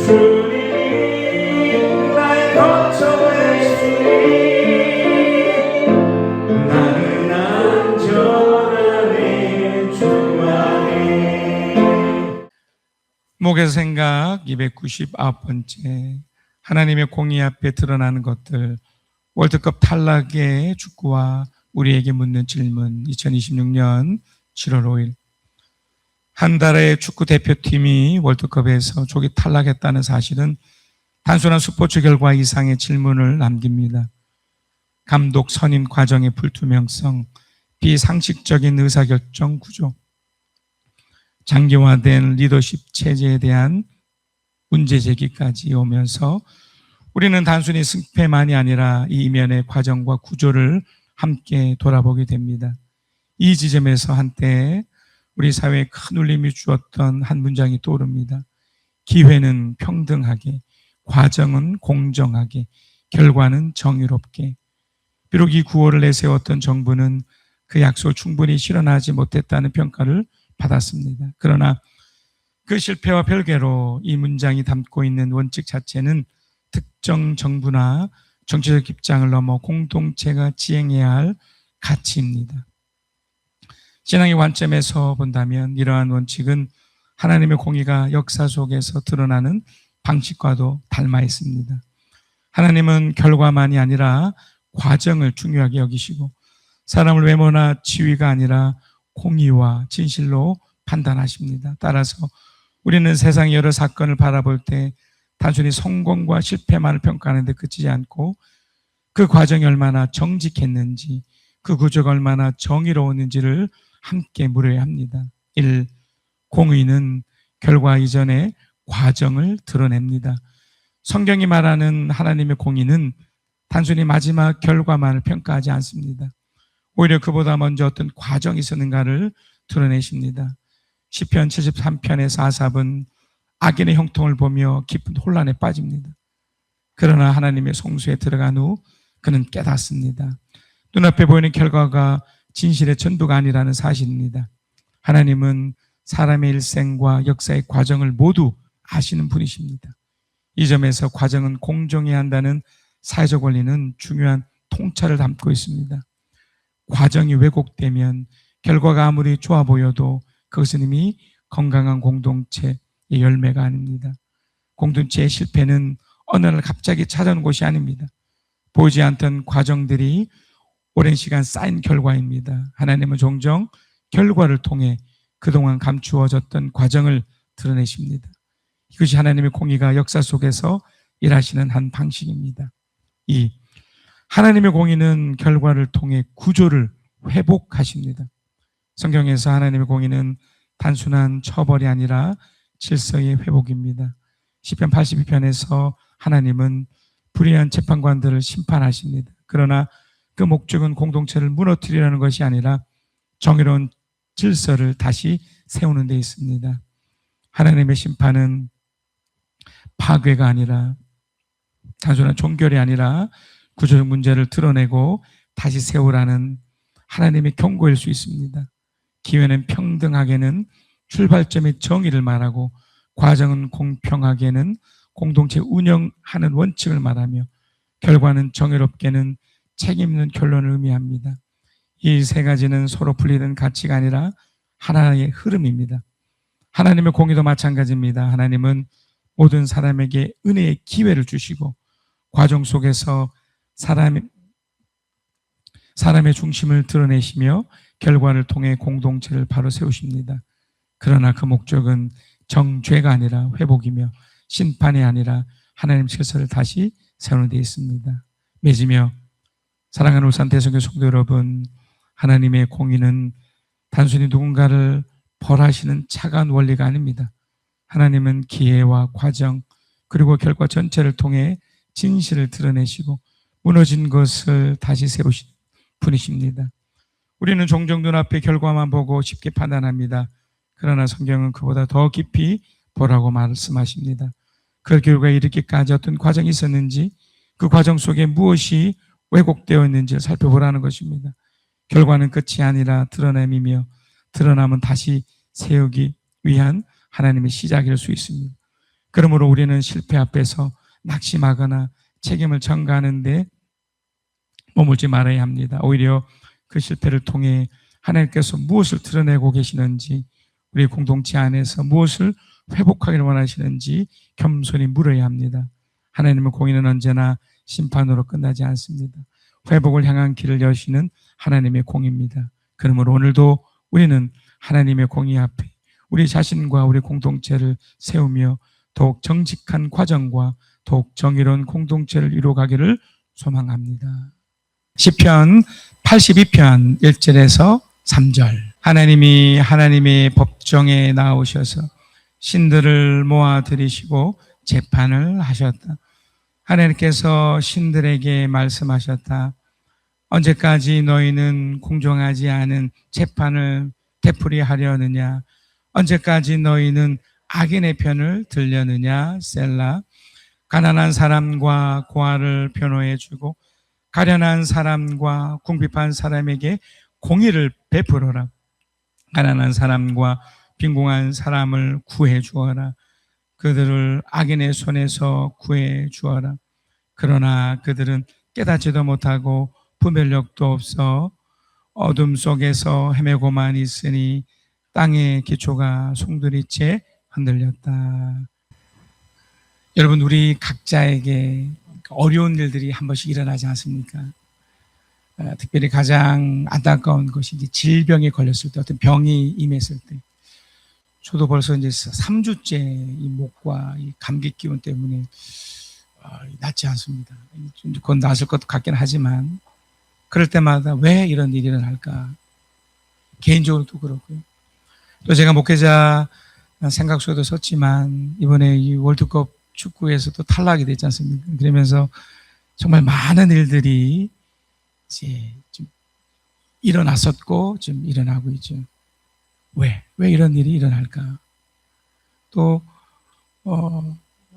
주님 나의 거처의 주님 나는 안전하네 주 안에. 목에서 생각 299번째, 하나님의 공의 앞에 드러나는 것들. 월드컵 탈락의 축구와 우리에게 묻는 질문. 2026년 7월 5일, 한 달의 축구 대표팀이 월드컵에서 조기 탈락했다는 사실은 단순한 스포츠 결과 이상의 질문을 남깁니다. 감독 선임 과정의 불투명성, 비상식적인 의사결정 구조, 장기화된 리더십 체제에 대한 문제 제기까지 오면서 우리는 단순히 승패만이 아니라 이 이면의 과정과 구조를 함께 돌아보게 됩니다. 이 지점에서 한때 우리 사회에 큰 울림이 주었던 한 문장이 떠오릅니다. 기회는 평등하게, 과정은 공정하게, 결과는 정의롭게. 비록 이 구호를 내세웠던 정부는 그 약속을 충분히 실현하지 못했다는 평가를 받았습니다. 그러나 그 실패와 별개로 이 문장이 담고 있는 원칙 자체는 특정 정부나 정치적 입장을 넘어 공동체가 지행해야 할 가치입니다. 신앙의 관점에서 본다면 이러한 원칙은 하나님의 공의가 역사 속에서 드러나는 방식과도 닮아 있습니다. 하나님은 결과만이 아니라 과정을 중요하게 여기시고 사람을 외모나 지위가 아니라 공의와 진실로 판단하십니다. 따라서 우리는 세상의 여러 사건을 바라볼 때 단순히 성공과 실패만을 평가하는 데 그치지 않고 그 과정이 얼마나 정직했는지, 그 구조가 얼마나 정의로웠는지를 함께 물어야 합니다. 1. 공의는 결과 이전의 과정을 드러냅니다. 성경이 말하는 하나님의 공의는 단순히 마지막 결과만을 평가하지 않습니다. 오히려 그보다 먼저 어떤 과정이 있었는가를 드러내십니다. 시편 73편에서 아삽은 악인의 형통을 보며 깊은 혼란에 빠집니다. 그러나 하나님의 성소에 들어간 후 그는 깨닫습니다. 눈앞에 보이는 결과가 진실의 전부가 아니라는 사실입니다. 하나님은 사람의 일생과 역사의 과정을 모두 아시는 분이십니다. 이 점에서 과정은 공정해야 한다는 사회적 원리는 중요한 통찰을 담고 있습니다. 과정이 왜곡되면 결과가 아무리 좋아 보여도 그것은 이미 건강한 공동체의 열매가 아닙니다. 공동체의 실패는 어느 날 갑자기 찾아오는 것이 아닙니다. 보이지 않던 과정들이 오랜 시간 쌓인 결과입니다. 하나님은 종종 결과를 통해 그동안 감추어졌던 과정을 드러내십니다. 이것이 하나님의 공의가 역사 속에서 일하시는 한 방식입니다. 2. 하나님의 공의는 결과를 통해 구조를 회복하십니다. 성경에서 하나님의 공의는 단순한 처벌이 아니라 질서의 회복입니다. 시편 82편에서 하나님은 불의한 재판관들을 심판하십니다. 그러나 그 목적은 공동체를 무너뜨리려는 것이 아니라 정의로운 질서를 다시 세우는 데 있습니다. 하나님의 심판은 파괴가 아니라, 단순한 종결이 아니라 구조적 문제를 드러내고 다시 세우라는 하나님의 경고일 수 있습니다. 기회는 평등하게는 출발점의 정의를 말하고, 과정은 공평하게는 공동체 운영하는 원칙을 말하며, 결과는 정의롭게는 책임있는 결론을 의미합니다. 이 세 가지는 서로 분리된 가치가 아니라 하나의 흐름입니다. 하나님의 공의도 마찬가지입니다. 하나님은 모든 사람에게 은혜의 기회를 주시고 과정 속에서 사람의 중심을 드러내시며 결과를 통해 공동체를 바로 세우십니다. 그러나 그 목적은 정죄가 아니라 회복이며 심판이 아니라 하나님 질서를 다시 세우는 데 있습니다. 맺으며 사랑하는 울산 대성교 성도 여러분, 하나님의 공의는 단순히 누군가를 벌하시는 차가운 원리가 아닙니다. 하나님은 기회와 과정 그리고 결과 전체를 통해 진실을 드러내시고 무너진 것을 다시 세우신 분이십니다. 우리는 종종 눈앞의 결과만 보고 쉽게 판단합니다. 그러나 성경은 그보다 더 깊이 보라고 말씀하십니다. 그 결과에 이르기까지 어떤 과정이 있었는지, 그 과정 속에 무엇이 왜곡되어 있는지를 살펴보라는 것입니다. 결과는 끝이 아니라 드러냄이며, 드러남은 다시 세우기 위한 하나님의 시작일 수 있습니다. 그러므로 우리는 실패 앞에서 낙심하거나 책임을 전가하는데 머물지 말아야 합니다. 오히려 그 실패를 통해 하나님께서 무엇을 드러내고 계시는지, 우리 공동체 안에서 무엇을 회복하기를 원하시는지 겸손히 물어야 합니다. 하나님의 공의는 언제나 심판으로 끝나지 않습니다. 회복을 향한 길을 여시는 하나님의 공의입니다. 그러므로 오늘도 우리는 하나님의 공의 앞에 우리 자신과 우리 공동체를 세우며 더욱 정직한 과정과 더욱 정의로운 공동체를 이루어가기를 소망합니다. 시편 82편 1절에서 3절. 하나님이 하나님의 법정에 나오셔서 신들을 모아 들이시고 재판을 하셨다. 하나님께서 신들에게 말씀하셨다. 언제까지 너희는 공정하지 않은 재판을 되풀이하려느냐? 언제까지 너희는 악인의 편을 들려느냐? 셀라. 가난한 사람과 고아를 변호해주고 가련한 사람과 궁핍한 사람에게 공의를 베풀어라. 가난한 사람과 빈궁한 사람을 구해 주어라. 그들을 악인의 손에서 구해 주어라. 그러나 그들은 깨닫지도 못하고 분별력도 없어 어둠 속에서 헤매고만 있으니 땅의 기초가 송두리째 흔들렸다. 여러분, 우리 각자에게 어려운 일들이 한 번씩 일어나지 않습니까? 특별히 가장 안타까운 것이 이제 질병에 걸렸을 때, 어떤 병이 임했을 때. 저도 벌써 이제 3주째 이 목과 이 감기 기운 때문에 낫지 않습니다. 곧 나을 것 같긴 하지만, 그럴 때마다 왜 이런 일이 일어날까? 개인적으로도 그렇고요. 또 제가 목회자 생각 속에도 섰지만, 이번에 이 월드컵 축구에서도 탈락이 됐지 않습니까? 그러면서 정말 많은 일들이 이제 좀 일어났었고, 지금 일어나고 있죠. 왜 이런 일이 일어날까? 또,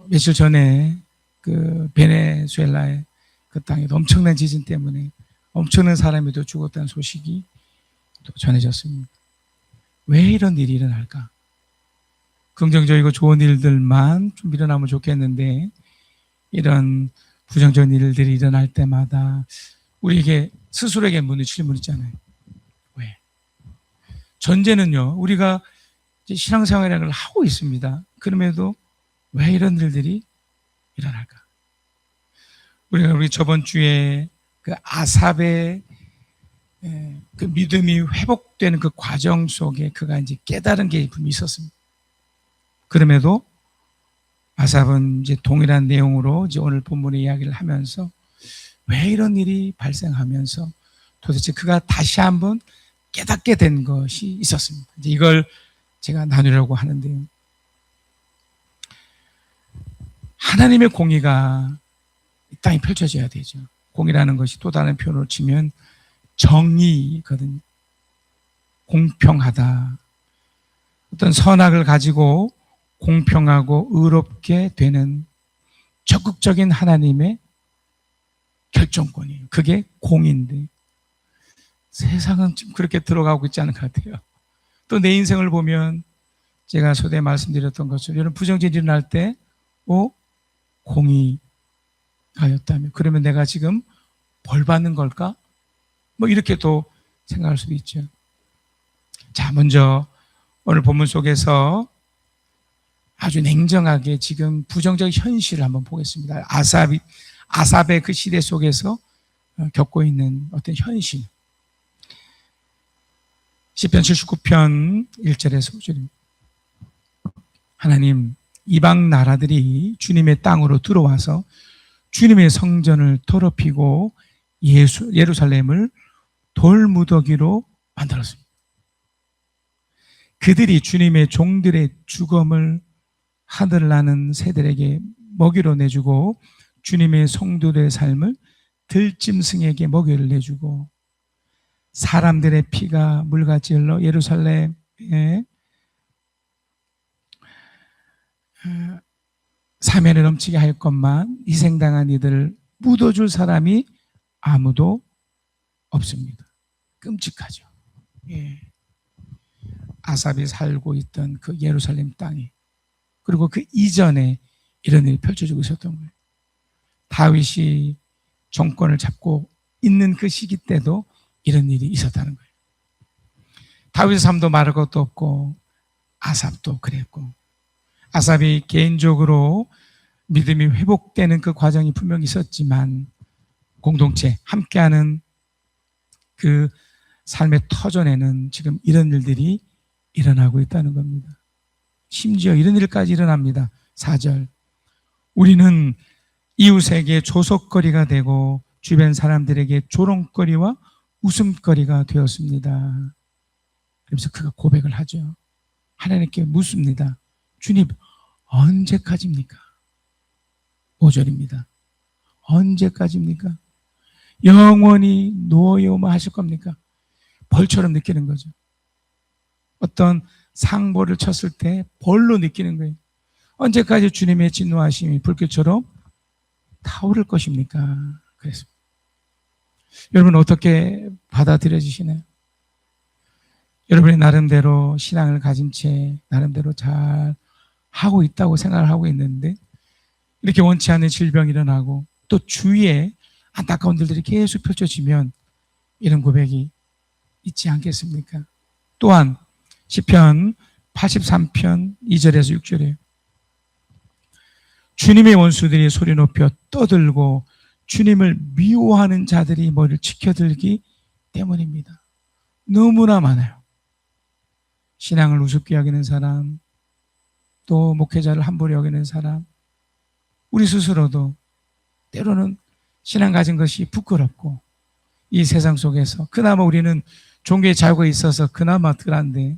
며칠 전에 그 베네수엘라의 그 땅에 엄청난 지진 때문에 엄청난 사람이 또 죽었다는 소식이 또 전해졌습니다. 왜 이런 일이 일어날까? 긍정적이고 좋은 일들만 좀 일어나면 좋겠는데, 이런 부정적인 일들이 일어날 때마다 우리에게 스스로에게 묻는 질문 있잖아요. 왜? 전제는요, 우리가 이제 신앙생활이라는 걸 하고 있습니다. 그럼에도 왜 이런 일들이 일어날까? 우리 저번 주에 그 아삽의 그 믿음이 회복되는 그 과정 속에 그가 이제 깨달은 게 분명히 있었습니다. 그럼에도 아삽은 이제 동일한 내용으로 이제 오늘 본문의 이야기를 하면서 왜 이런 일이 발생하면서 도대체 그가 다시 한번 깨닫게 된 것이 있었습니다. 이제 이걸 제가 나누려고 하는데요. 하나님의 공의가 이 땅에 펼쳐져야 되죠. 공의라는 것이 또 다른 표현으로 치면 정의거든요. 공평하다. 어떤 선악을 가지고 공평하고 의롭게 되는 적극적인 하나님의 결정권이에요. 그게 공의인데 세상은 좀 그렇게 들어가고 있지 않은 것 같아요. 또 내 인생을 보면 제가 소대에 말씀드렸던 것처럼 이런 부정적인 일이 일어날 때 공의가였다면 그러면 내가 지금 벌 받는 걸까? 뭐 이렇게 또 생각할 수도 있죠. 자, 먼저 오늘 본문 속에서 아주 냉정하게 지금 부정적 현실을 한번 보겠습니다. 아삽의 그 시대 속에서 겪고 있는 어떤 현실. 시편 79편 1절에서 5절입니다. 하나님, 이방 나라들이 주님의 땅으로 들어와서 주님의 성전을 더럽히고 예루살렘을 돌무더기로 만들었습니다. 그들이 주님의 종들의 죽음을 하늘 나는 새들에게 먹이로 내주고 주님의 성도들의 삶을 들짐승에게 먹이를 내주고 사람들의 피가 물같이 흘러 예루살렘에 사면을 넘치게 하였건만 희생당한 이들을 묻어줄 사람이 아무도 없습니다. 끔찍하죠. 예. 아삽이 살고 있던 그 예루살렘 땅이, 그리고 그 이전에 이런 일이 펼쳐지고 있었던 거예요. 다윗이 정권을 잡고 있는 그 시기 때도 이런 일이 있었다는 거예요. 다윗의 삶도 말할 것도 없고 아삽도 그랬고, 아삽이 개인적으로 믿음이 회복되는 그 과정이 분명히 있었지만 공동체 함께하는 그 삶의 터전에는 지금 이런 일들이 일어나고 있다는 겁니다. 심지어 이런 일까지 일어납니다. 4절, 우리는 이웃에게 조속거리가 되고 주변 사람들에게 조롱거리와 웃음거리가 되었습니다. 그래서 그가 고백을 하죠. 하나님께 묻습니다. 주님, 언제까지입니까? 5절입니다. 언제까지입니까? 영원히 누워요만 하실 겁니까? 벌처럼 느끼는 거죠. 어떤 상보를 쳤을 때 벌로 느끼는 거예요. 언제까지 주님의 진노하심이 불길처럼 타오를 것입니까? 그래서 여러분 어떻게 받아들여지시나요? 여러분이 나름대로 신앙을 가진 채 나름대로 잘 하고 있다고 생각을 하고 있는데 이렇게 원치 않는 질병이 일어나고 또 주위에 안타까운 일들이 계속 펼쳐지면 이런 고백이 있지 않겠습니까? 또한 시편 83편 2절에서 6절에 주님의 원수들이 소리 높여 떠들고 주님을 미워하는 자들이 머리를 치켜들기 때문입니다. 너무나 많아요. 신앙을 우습게 여기는 사람, 또 목회자를 함부로 여기는 사람, 우리 스스로도 때로는 신앙 가진 것이 부끄럽고 이 세상 속에서 그나마 우리는 종교의 자유가 있어서 그나마 덜한데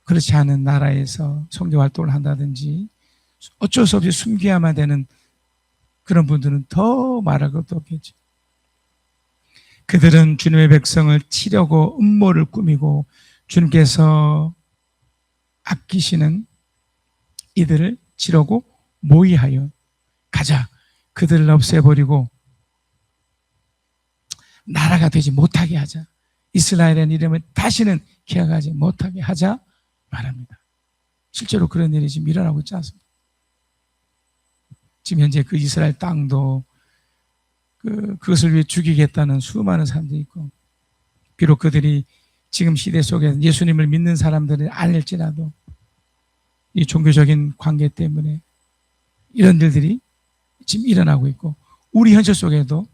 그렇지 않은 나라에서 선교 활동을 한다든지 어쩔 수 없이 숨겨야만 되는 그런 분들은 더 말할 것도 없겠죠. 그들은 주님의 백성을 치려고 음모를 꾸미고 주님께서 아끼시는 이들을 치려고 모의하여 가자, 그들을 없애버리고 나라가 되지 못하게 하자, 이스라엘의 이름을 다시는 기억하지 못하게 하자 말합니다. 실제로 그런 일이 지금 일어나고 있지 않습니까? 지금 현재 그 이스라엘 땅도 그것을 위해 죽이겠다는 수많은 사람들이 있고, 비록 그들이 지금 시대 속에 예수님을 믿는 사람들은 아닐지라도 이 종교적인 관계 때문에 이런 일들이 지금 일어나고 있고, 우리 현실 속에도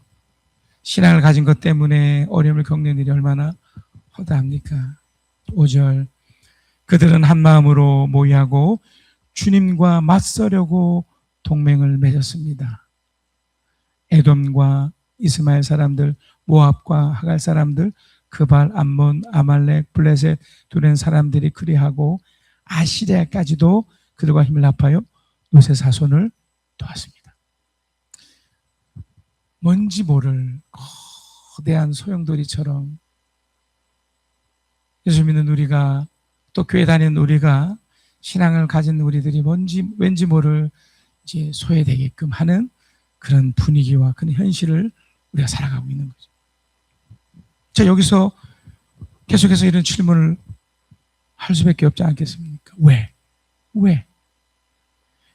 신앙을 가진 것 때문에 어려움을 겪는 일이 얼마나 허다합니까? 5절, 그들은 한 마음으로 모의하고 주님과 맞서려고 동맹을 맺었습니다. 에돔과 이스마엘 사람들, 모압과 하갈 사람들, 그발, 암몬, 아말렉, 블레셋 두렌 사람들이 그리하고 아시리아까지도 그들과 힘을 합하여 노세 사손을 도왔습니다. 뭔지 모를 거대한 소용돌이처럼 예수 믿는 우리가, 또 교회 다니는 우리가, 신앙을 가진 우리들이 왠지 모를 이제 소외되게끔 하는 그런 분위기와 그런 현실을 우리가 살아가고 있는 거죠. 자, 여기서 계속해서 이런 질문을 할 수밖에 없지 않겠습니까? 왜?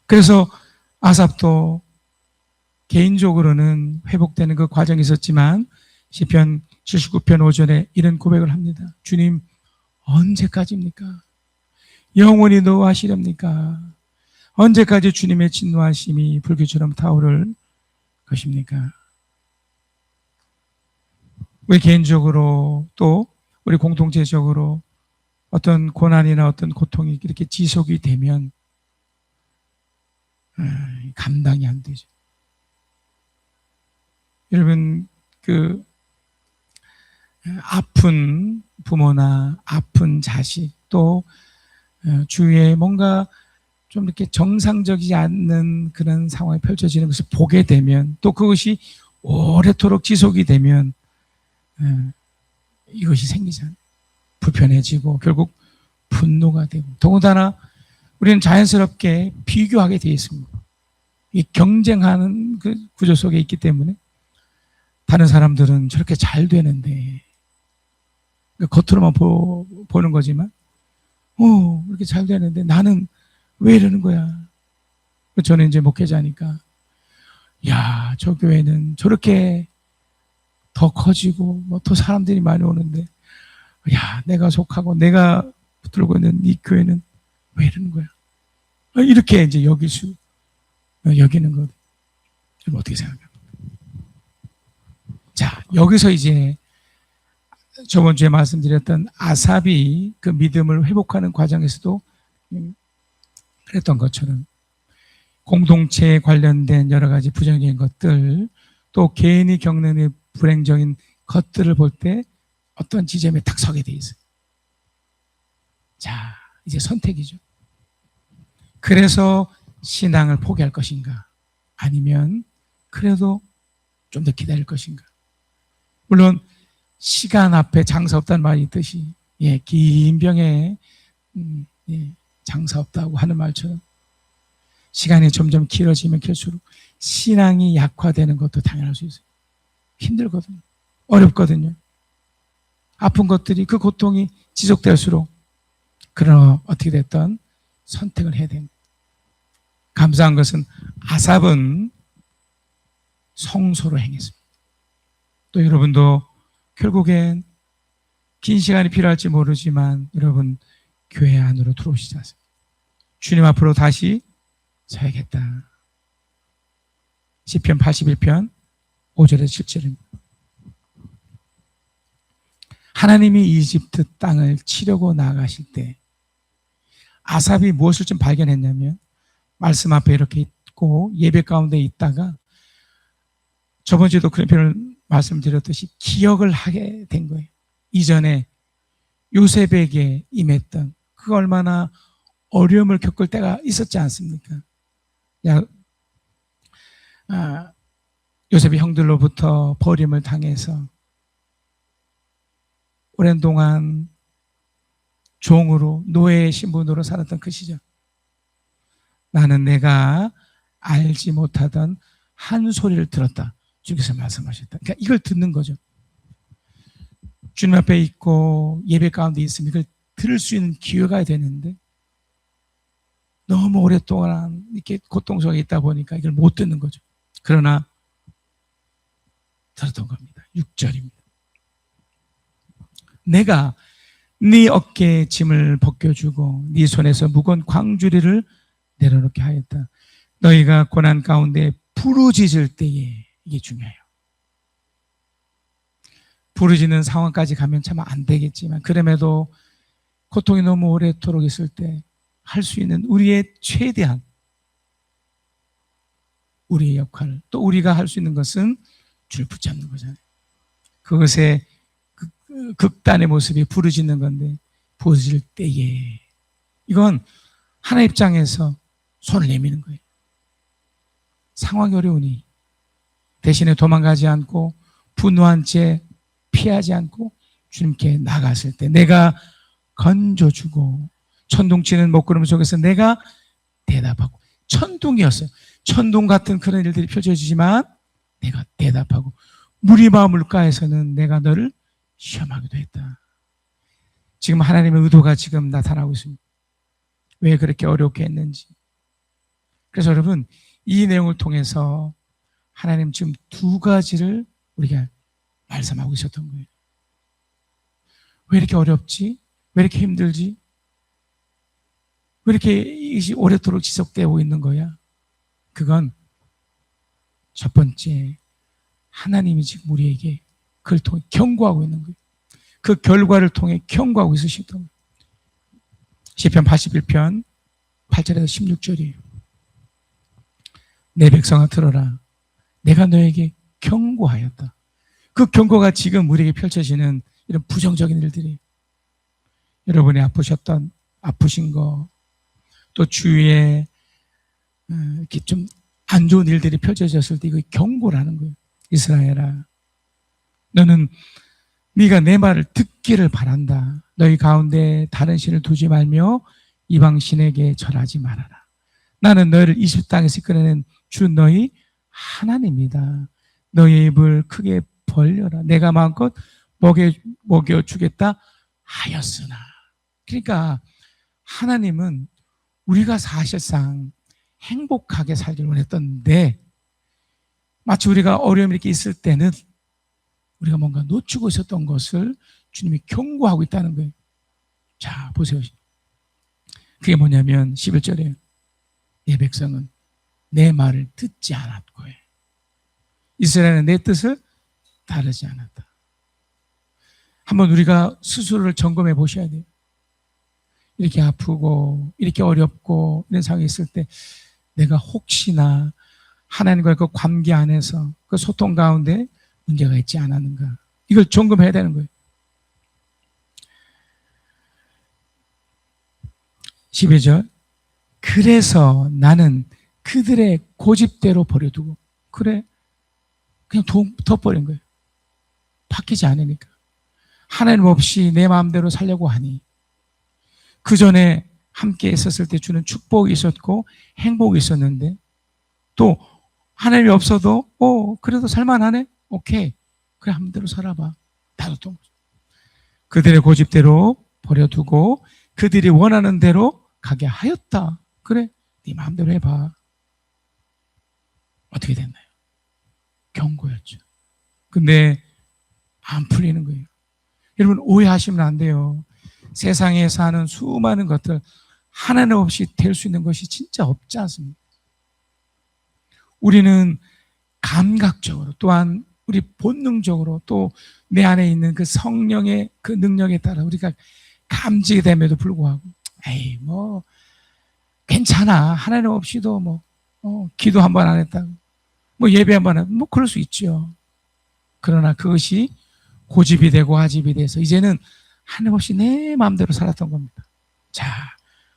그래서 아삽도 개인적으로는 회복되는 그 과정이 있었지만 시편 79편 5절에 이런 고백을 합니다. 주님, 언제까지입니까? 영원히 노하시렵니까? 언제까지 주님의 진노하심이 불길처럼 타오를 것입니까? 우리 개인적으로 또 우리 공동체적으로 어떤 고난이나 어떤 고통이 이렇게 지속이 되면 감당이 안 되죠. 여러분, 그 아픈 부모나 아픈 자식, 또 주위에 뭔가 좀 이렇게 정상적이지 않는 그런 상황이 펼쳐지는 것을 보게 되면, 또 그것이 오래도록 지속이 되면 이것이 생기잖아요. 불편해지고 결국 분노가 되고, 더군다나 우리는 자연스럽게 비교하게 되어 있습니다. 이 경쟁하는 그 구조 속에 있기 때문에 다른 사람들은 저렇게 잘 되는데, 겉으로만 보는 거지만 이렇게 잘 되는데 나는 왜 이러는 거야? 저는 이제 목회자니까, 야, 저 교회는 저렇게 더 커지고, 뭐 더 사람들이 많이 오는데, 야, 내가 속하고 내가 붙들고 있는 이 교회는 왜 이러는 거야? 이렇게 이제 여기는 거. 여러분 어떻게 생각합니까? 자, 여기서 이제 저번 주에 말씀드렸던 아삽이 그 믿음을 회복하는 과정에서도 그랬던 것처럼 공동체에 관련된 여러 가지 부정적인 것들, 또 개인이 겪는 불행적인 것들을 볼 때 어떤 지점에 딱 서게 돼 있어요. 자, 이제 선택이죠. 그래서 신앙을 포기할 것인가? 아니면 그래도 좀 더 기다릴 것인가? 물론 시간 앞에 장사 없다는 말이 있듯이, 긴 병에 장사 없다고 하는 말처럼 시간이 점점 길어지면 길수록 신앙이 약화되는 것도 당연할 수 있어요. 힘들거든요. 어렵거든요. 아픈 것들이, 그 고통이 지속될수록, 그러나 어떻게 됐든 선택을 해야 됩니다. 감사한 것은 아삽은 성소로 행했습니다. 또 여러분도 결국엔 긴 시간이 필요할지 모르지만 여러분 교회 안으로 들어오시지 않습니까? 주님 앞으로 다시 서야겠다. 시편 81편 5절에서 7절입니다. 하나님이 이집트 땅을 치려고 나가실 때 아삽이 무엇을 좀 발견했냐면, 말씀 앞에 이렇게 있고 예배 가운데 있다가 저번 주에도 그런 표현을 말씀드렸듯이 기억을 하게 된 거예요. 이전에 요셉에게 임했던 그 얼마나 어려움을 겪을 때가 있었지 않습니까? 요셉이 형들로부터 버림을 당해서 오랜 동안 종으로, 노예의 신분으로 살았던 그 시절, 나는 내가 알지 못하던 한 소리를 들었다, 주께서 말씀하셨다. 그러니까 이걸 듣는 거죠. 주님 앞에 있고 예배 가운데 있으면 이걸 들을 수 있는 기회가 되는데 너무 오랫동안 이렇게 고통 속에 있다 보니까 이걸 못 듣는 거죠. 그러나 들었던 겁니다. 6절입니다. 내가 네 어깨에 짐을 벗겨주고 네 손에서 무거운 광주리를 내려놓게 하였다. 너희가 고난 가운데 부르짖을 때에, 이게 중요해요. 부르짖는 상황까지 가면 참 안 되겠지만, 그럼에도 고통이 너무 오래도록 있을 때 할 수 있는 우리의 최대한, 우리의 역할, 또 우리가 할 수 있는 것은 줄 붙잡는 거잖아요. 그것의 극단의 모습이 부르짖는 건데, 부르짖을 때에, 이건 하나님 입장에서 손을 내미는 거예요. 상황이 어려우니 대신에 도망가지 않고 분노한 채 피하지 않고 주님께 나갔을 때 내가 건져주고, 천둥치는 먹구름 속에서 내가 대답하고, 천둥이었어요. 천둥 같은 그런 일들이 펼쳐지지만 내가 대답하고, 무리바 물가에서는 내가 너를 시험하기도 했다. 지금 하나님의 의도가 지금 나타나고 있습니다. 왜 그렇게 어렵게 했는지. 그래서 여러분, 이 내용을 통해서 하나님 지금 두 가지를 우리가 말씀하고 있었던 거예요. 왜 이렇게 어렵지? 왜 이렇게 힘들지? 왜 이렇게 이것이 오래도록 지속되고 있는 거야? 그건 첫 번째, 하나님이 지금 우리에게 그걸 통해 경고하고 있는 거예요. 그 결과를 통해 경고하고 있으시던 거예요. 시편 81편 8절에서 16절이에요. 내 백성아 들어라. 내가 너에게 경고하였다. 그 경고가 지금 우리에게 펼쳐지는 이런 부정적인 일들이, 여러분이 아프신 거, 또 주위에 이렇게 좀 안 좋은 일들이 펼쳐졌을 때 이거 경고라는 거예요. 이스라엘아, 너는 네가 내 말을 듣기를 바란다. 너희 가운데 다른 신을 두지 말며 이방 신에게 절하지 말아라. 나는 너희를 이집트 땅에서 이끌어낸 주 너희 하나님이다. 너희 입을 크게 벌려라. 내가 마음껏 먹여주겠다 하였으나. 그러니까 하나님은 우리가 사실상 행복하게 살기를 원했던데, 마치 우리가 어려움이 이렇게 있을 때는 우리가 뭔가 놓치고 있었던 것을 주님이 경고하고 있다는 거예요. 자, 보세요. 그게 뭐냐면 11절에 내 백성은 내 말을 듣지 않았고 이스라엘은 내 뜻을 따르지 않았다. 한번 우리가 스스로를 점검해 보셔야 돼요. 이렇게 아프고 이렇게 어렵고 이런 상황이 있을 때 내가 혹시나 하나님과의 그 관계 안에서 그 소통 가운데 문제가 있지 않았는가, 이걸 점검해야 되는 거예요. 12절 그래서 나는 그들의 고집대로 버려두고, 그래 그냥 둬버린 거예요. 바뀌지 않으니까. 하나님 없이 내 마음대로 살려고 하니, 그 전에 함께 있었을 때 주는 축복이 있었고 행복이 있었는데, 또 하나님이 없어도 그래도 살만하네, 오케이, 그래 한대로 살아봐, 놔뒀던 거죠. 그들의 고집대로 버려두고 그들이 원하는 대로 가게 하였다. 그래 네 마음대로 해봐. 어떻게 됐나요? 경고였죠. 근데 안 풀리는 거예요. 여러분 오해하시면 안 돼요. 세상에 사는 수많은 것들 하나님 없이 될 수 있는 것이 진짜 없지 않습니까? 우리는 감각적으로, 또한 우리 본능적으로, 또 내 안에 있는 그 성령의 그 능력에 따라 우리가 감지게 됨에도 불구하고 에이 뭐 괜찮아, 하나님 없이도 기도 한 번 안 했다고, 예배 한 번 안, 그럴 수 있죠. 그러나 그것이 고집이 되고 아집이 돼서 이제는 하나님 없이 내 마음대로 살았던 겁니다. 자,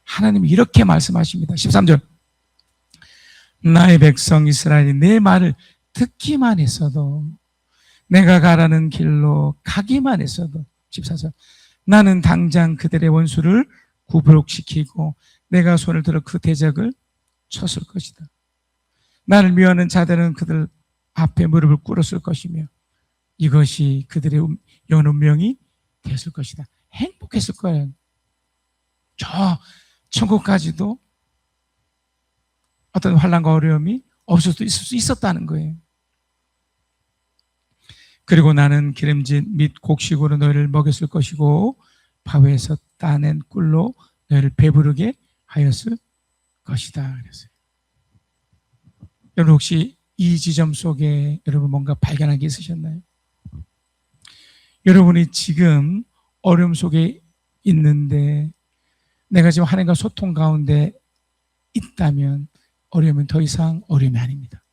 하나님이 이렇게 말씀하십니다. 13절 나의 백성 이스라엘이 내 말을 듣기만 했어도, 내가 가라는 길로 가기만 했어도, 14절 나는 당장 그들의 원수를 굴복시키고 내가 손을 들어 그 대적을 쳤을 것이다. 나를 미워하는 자들은 그들 앞에 무릎을 꿇었을 것이며 이것이 그들의 영원 운명이 됐을 것이다. 행복했을 거예요. 저 천국까지도 어떤 환난과 어려움이 없을 수도 있을 수 있었다는 거예요. 그리고 나는 기름진 및 곡식으로 너희를 먹였을 것이고 바위에서 따낸 꿀로 너희를 배부르게 하였을 것이다. 그랬어요. 여러분 혹시 이 지점 속에 여러분 뭔가 발견한 게 있으셨나요? 여러분이 지금 어려움 속에 있는데 내가 지금 하나님과 소통 가운데 있다면 어려움은 더 이상 어려움이 아닙니다.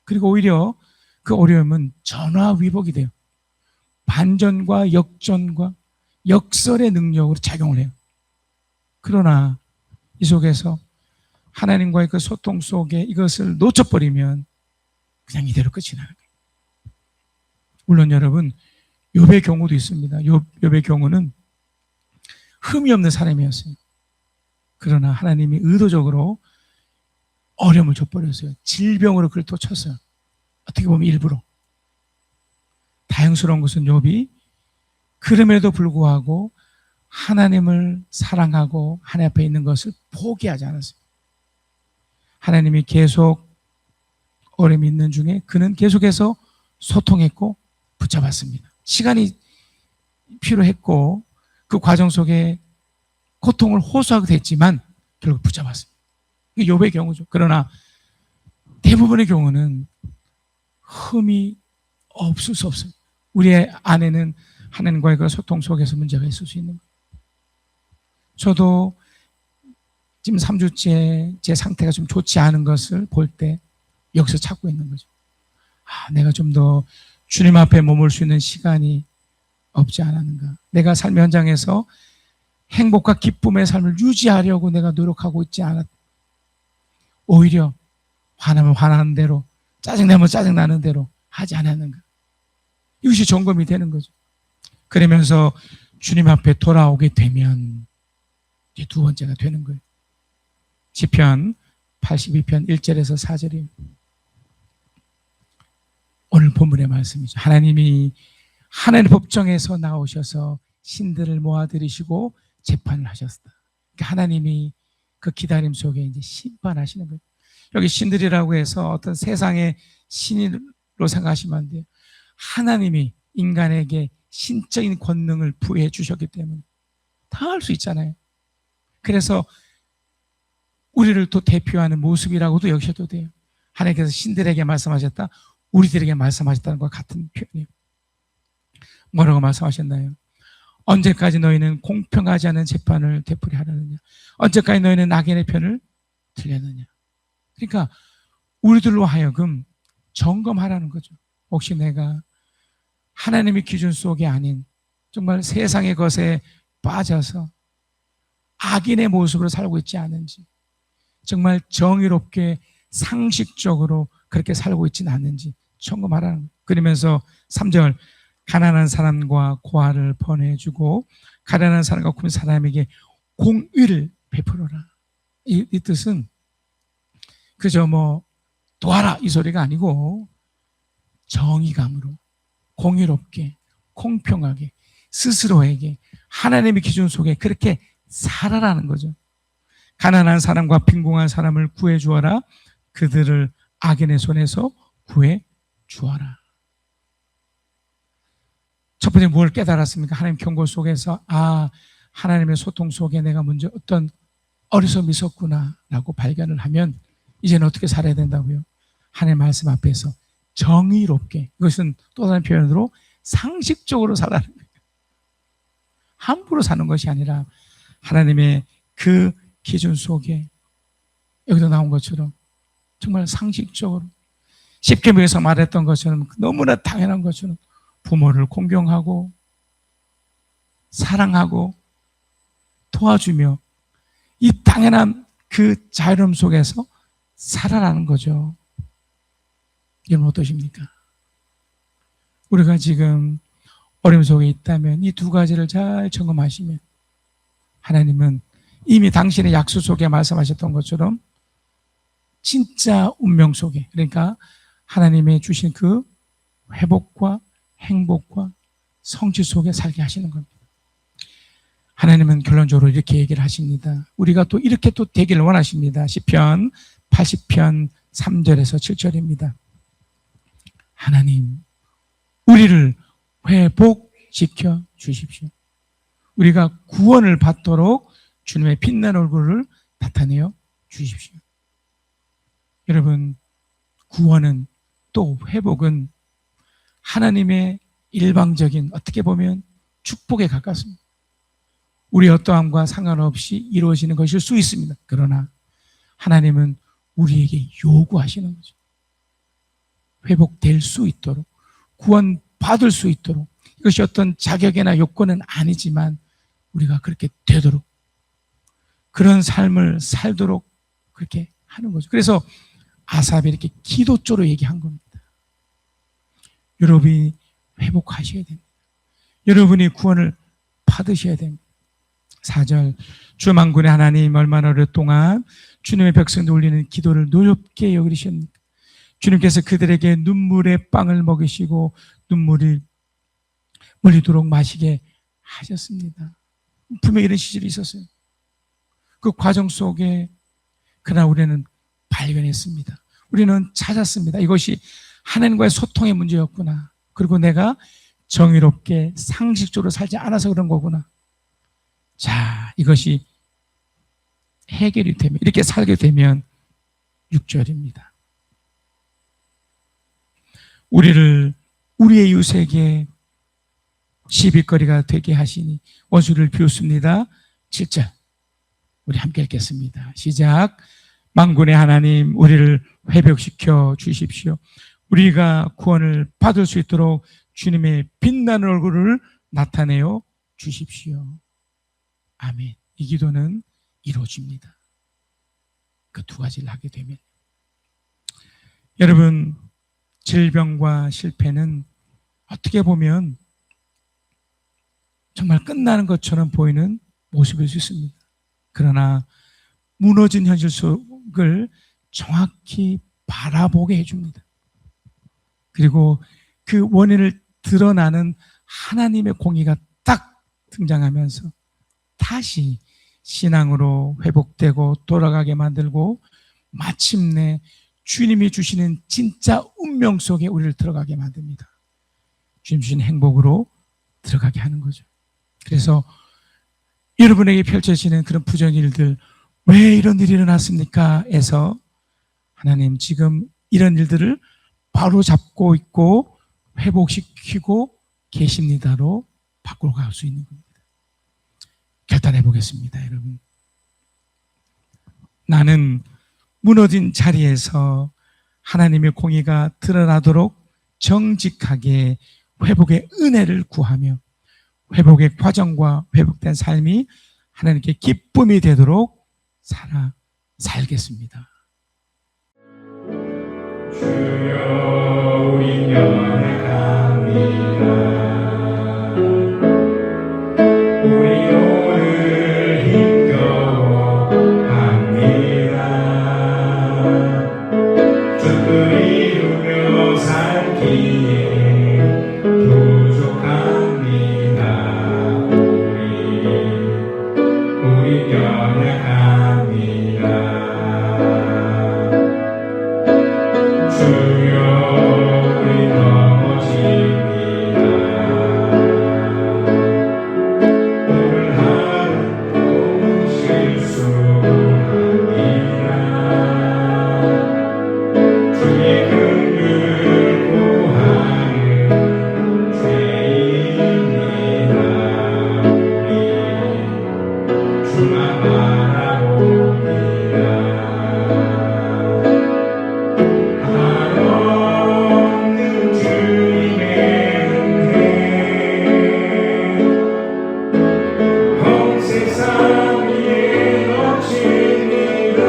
그리고 오히려 그 어려움은 전화위복이 돼요. 반전과 역전과 역설의 능력으로 작용을 해요. 그러나 이 속에서 하나님과의 그 소통 속에 이것을 놓쳐버리면 그냥 이대로 끝이 나는 거예요. 물론 여러분 욥의 경우도 있습니다. 욥의 경우는 흠이 없는 사람이었어요. 그러나 하나님이 의도적으로 어려움을 줘버렸어요. 질병으로 그를 또 쳤어요. 어떻게 보면 일부러. 다행스러운 것은 욥이 그럼에도 불구하고 하나님을 사랑하고 하나님 앞에 있는 것을 포기하지 않았어요. 하나님이 계속 어려움이 있는 중에 그는 계속해서 소통했고 붙잡았습니다. 시간이 필요했고 그 과정 속에 고통을 호소하게 됐지만 결국 붙잡았습니다. 이게 욥의 경우죠. 그러나 대부분의 경우는 흠이 없을 수 없어요. 우리의 안에는 하나님과의 그 소통 속에서 문제가 있을 수 있는 거예요. 저도 지금 3주째 제 상태가 좀 좋지 않은 것을 볼 때 여기서 찾고 있는 거죠. 내가 좀 더 주님 앞에 머물 수 있는 시간이 없지 않았는가. 내가 삶의 현장에서 행복과 기쁨의 삶을 유지하려고 내가 노력하고 있지 않았. 오히려 화나면 화나는 대로, 짜증나면 짜증나는 대로 하지 않았는가. 이것이 점검이 되는 거죠. 그러면서 주님 앞에 돌아오게 되면 이제 두 번째가 되는 거예요. 시편 82편 1절에서 4절이에요. 오늘 본문의 말씀이죠. 하나님이 하나님의 법정에서 나오셔서 신들을 모아들이시고 재판을 하셨다. 그러니까 하나님이 그 기다림 속에 이제 심판하시는 거예요. 여기 신들이라고 해서 어떤 세상의 신으로 생각하시면 안 돼요. 하나님이 인간에게 신적인 권능을 부여해 주셨기 때문에 다 할 수 있잖아요. 그래서 우리를 또 대표하는 모습이라고도 여기셔도 돼요. 하나님께서 신들에게 말씀하셨다, 우리들에게 말씀하셨다는 것과 같은 표현이에요. 뭐라고 말씀하셨나요? 언제까지 너희는 공평하지 않은 재판을 되풀이 하려느냐? 언제까지 너희는 악인의 편을 들려느냐? 그러니까 우리들로 하여금 점검하라는 거죠. 혹시 내가 하나님의 기준 속에 아닌 정말 세상의 것에 빠져서 악인의 모습으로 살고 있지 않은지, 정말 정의롭게 상식적으로 그렇게 살고 있지는 않는지 점검하라는 거예요. 그러면서 3절, 가난한 사람과 고아를 번해주고 가난한 사람과 굶은 사람에게 공의를 베풀어라. 이 뜻은 그저 뭐 도와라 이 소리가 아니고 정의감으로 공의롭게 공평하게 스스로에게 하나님의 기준 속에 그렇게 살아라는 거죠. 가난한 사람과 빈궁한 사람을 구해 주어라. 그들을 악인의 손에서 구해 주어라. 첫 번째 뭘 깨달았습니까? 하나님 경고 속에서 하나님의 소통 속에 내가 먼저 어떤 어리석음이 있었구나 라고 발견을 하면 이제는 어떻게 살아야 된다고요? 하나님의 말씀 앞에서 정의롭게, 이것은 또 다른 표현으로 상식적으로 살아가는 거예요. 함부로 사는 것이 아니라 하나님의 그 기준 속에 여기도 나온 것처럼 정말 상식적으로 십계명에서 말했던 것처럼 너무나 당연한 것처럼 부모를 공경하고 사랑하고 도와주며 이 당연한 그 자유로움 속에서 살아라는 거죠. 여러분 어떠십니까? 우리가 지금 어려움 속에 있다면 이 두 가지를 잘 점검하시면 하나님은 이미 당신의 약속 속에 말씀하셨던 것처럼 진짜 운명 속에, 그러니까 하나님의 주신 그 회복과 행복과 성취 속에 살게 하시는 겁니다. 하나님은 결론적으로 이렇게 얘기를 하십니다. 우리가 또 이렇게 또 되기를 원하십니다. 시편 80편 3절에서 7절입니다. 하나님, 우리를 회복시켜 주십시오. 우리가 구원을 받도록 주님의 빛난 얼굴을 나타내어 주십시오. 여러분, 구원은 또 회복은 하나님의 일방적인 어떻게 보면 축복에 가깝습니다. 우리 어떠함과 상관없이 이루어지는 것일 수 있습니다. 그러나 하나님은 우리에게 요구하시는 거죠. 회복될 수 있도록, 구원받을 수 있도록, 이것이 어떤 자격이나 요건은 아니지만 우리가 그렇게 되도록, 그런 삶을 살도록 그렇게 하는 거죠. 그래서 아삽이 이렇게 기도조로 얘기한 겁니다. 여러분이 회복하셔야 됩니다. 여러분이 구원을 받으셔야 됩니다. 4절, 주 만군의 하나님, 얼마나 오랫동안 주님의 백성들 올리는 기도를 노엽게 여기셨습니까? 주님께서 그들에게 눈물의 빵을 먹이시고 눈물이 멀리도록 마시게 하셨습니다. 분명히 이런 시절이 있었어요. 그 과정 속에 그러나 우리는 발견했습니다. 우리는 찾았습니다. 이것이 하나님과의 소통의 문제였구나. 그리고 내가 정의롭게 상식적으로 살지 않아서 그런 거구나. 자, 이것이 해결이 되면, 이렇게 살게 되면 6절입니다. 우리를 우리의 이웃에게 시비거리가 되게 하시니 원수를 비웃습니다. 7절 우리 함께 읽겠습니다. 시작. 만군의 하나님, 우리를 회복시켜 주십시오. 우리가 구원을 받을 수 있도록 주님의 빛나는 얼굴을 나타내어 주십시오. 아멘. 이 기도는 이루어집니다. 그 두 가지를 하게 되면. 여러분, 질병과 실패는 어떻게 보면 정말 끝나는 것처럼 보이는 모습일 수 있습니다. 그러나 무너진 현실 속을 정확히 바라보게 해줍니다. 그리고 그 원인을 드러나는 하나님의 공의가 딱 등장하면서 다시 신앙으로 회복되고 돌아가게 만들고 마침내 주님이 주시는 진짜 운명 속에 우리를 들어가게 만듭니다. 주님 주신 행복으로 들어가게 하는 거죠. 그래서 여러분에게 펼쳐지는 그런 부정일들, 왜 이런 일이 일어났습니까? 에서 하나님 지금 이런 일들을 바로 잡고 있고 회복시키고 계십니다로 바꾸어 갈 수 있는 겁니다. 결단해 보겠습니다, 여러분. 나는 무너진 자리에서 하나님의 공의가 드러나도록 정직하게 회복의 은혜를 구하며 회복의 과정과 회복된 삶이 하나님께 기쁨이 되도록 살겠습니다. 주여 우리 연약합니다. 우리 오늘 힘겨워합니다. 주를 이루며 살기에 부족합니다. 우리 연약합니다. 주여 우리 넘어집니다. 오늘 하루도 실수합니다. 주의 긍휼 구하는 죄인이다. 우리 주만 바라봅니다. 한없는 주님의 은혜 온 세상 위에 넘칩니다.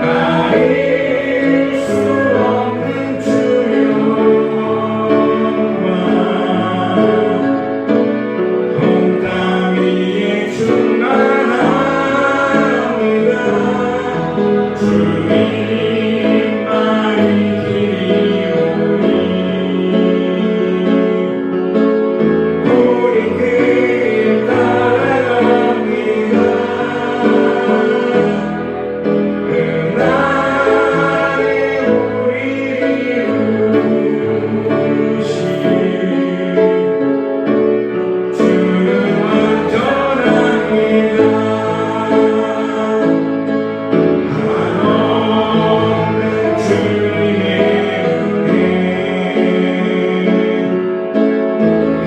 가릴 수 없는 주의 영광 온 땅 위에 충만합니다. 주님만이 길이오니 우리 그 길 따라갑니다. 그날에 우리를 부르시 주는 완전합니다. 한없는 주님의 은혜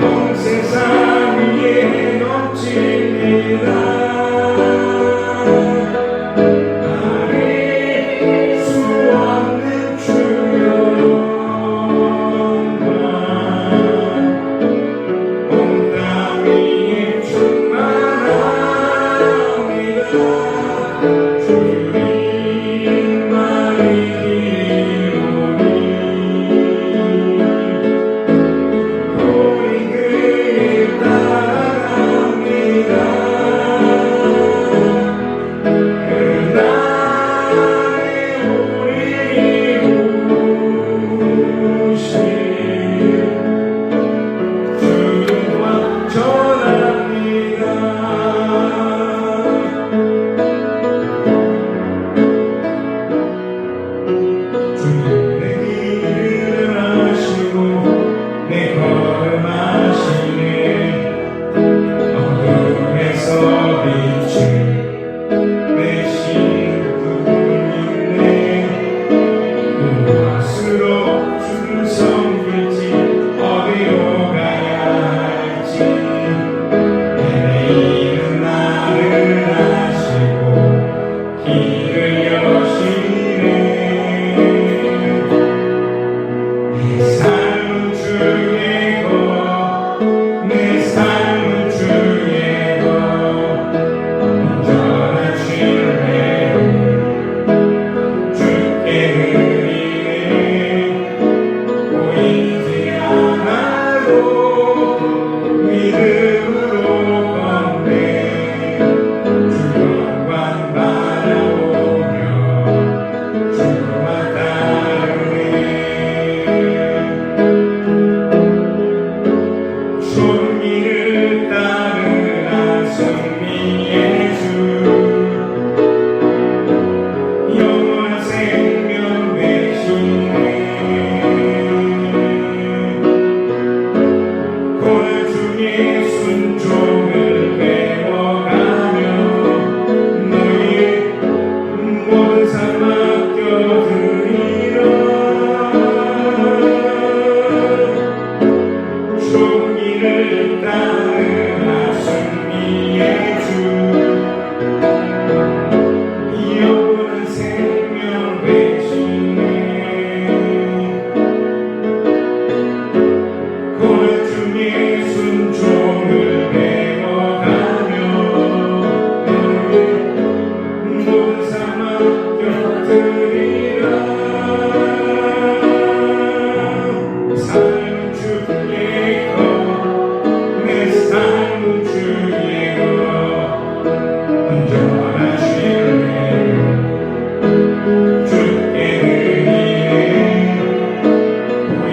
온 세상 위에 넘칩니다. 가릴 수 없는 주의 영광 온 땅 위에 충만합니다. 주님만이 길이오니 우리 그 길 따라갑니다. 그날에 우리를 부르시 주는 완전합니다.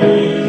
우리